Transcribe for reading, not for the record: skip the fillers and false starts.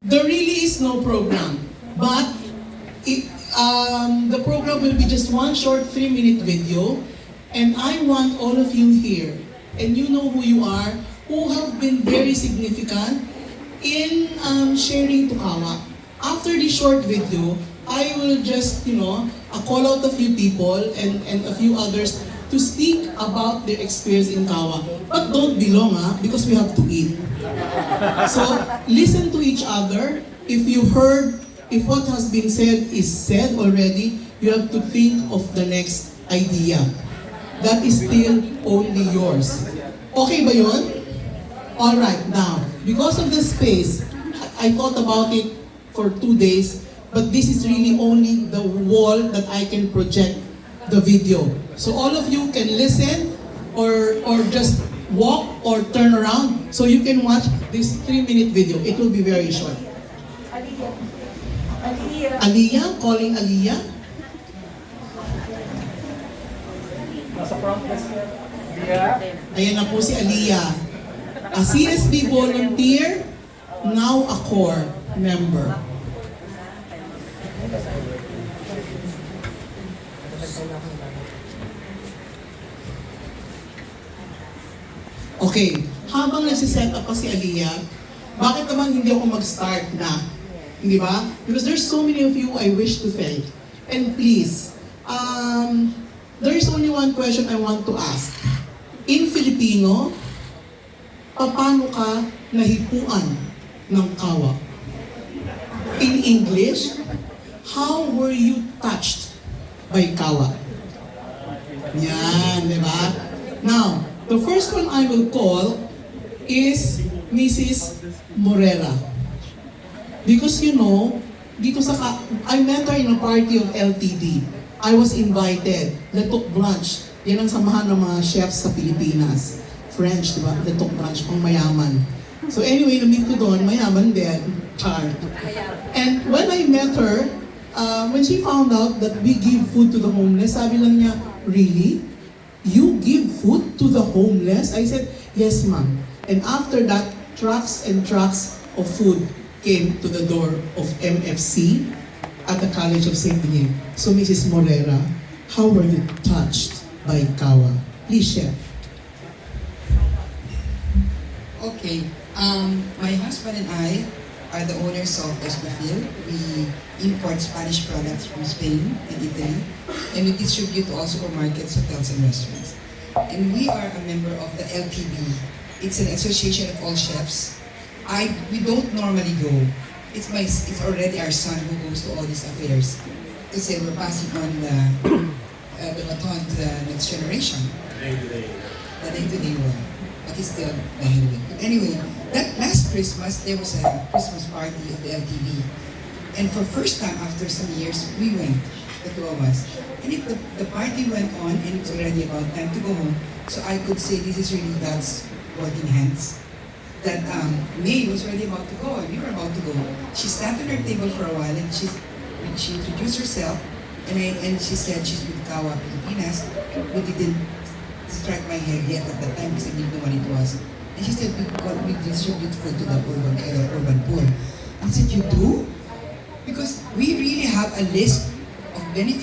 There really is no program, but the program will be just one short 3-minute video, and I want all of you here, and you know who you are, who have been very significant in sharing Tukawa. After this short video, I will just, call out a few people and a few others to speak about their experience in Kawa. But don't be long, because we have to eat. So, listen to each other. If what has been said is said already, you have to think of the next idea. That is still only yours. Okay ba yun? Alright, now, because of the space, I thought about it for 2 days, but this is really only the wall that I can project the video. So all of you can listen or just walk or turn around so you can watch this 3-minute video. It will be very short. Aliyah, calling Aliyah. Nasa front desk niya. Ayan na po si Aliyah. A CSB volunteer, now a core member. Okay, habang nagsiset up pa si Aliyah, bakit naman hindi ako mag-start na? Hindi ba? Because there's so many of you I wish to thank. And please, there is only one question I want to ask. In Filipino, paano ka nahipuan ng kawa? In English, how were you touched by kawa? Yan, di ba? Now, the first one I will call is Mrs. Morera. Because I met her in a party of LTD. I was invited. Letok Brunch. Yan ang samahan ng mga chefs sa Pilipinas. French, di ba? Letok Brunch, pang mayaman. So anyway, na-meet ko doon, mayaman din. Char. And when I met her, when she found out that we give food to the homeless, sabi lang niya, really? You give food to the homeless? I said, yes ma'am. And after that, trucks and trucks of food came to the door of MFC at the College of St. Benigno. So Mrs. Morera, how were you touched by Kawa? Please share. Okay, my husband and I are the owners of Escofil. We import Spanish products from Spain and Italy, and we distribute to all supermarkets, hotels, and restaurants. And we are a member of the LPB. It's an association of all chefs. We don't normally go. It's already our son who goes to all these affairs. Kasi we're passing on the baton to the next generation. The day-to-day world. But it's still behind it. But anyway, that last Christmas, there was a Christmas party at the LTV. And for first time after some years, we went, the two of us. And the party went on, and it's already about time to go home. So I could say this is really God's working hands. That May was already about to go, and we were about to go. She sat on her table for a while, and she introduced herself, and she said she's with Kawa Pilipinas. We didn't strike my head yet at that time because I didn't know what it was. And she said, we distribute food to the urban poor. I said, you do? Because we really have a list of benefits.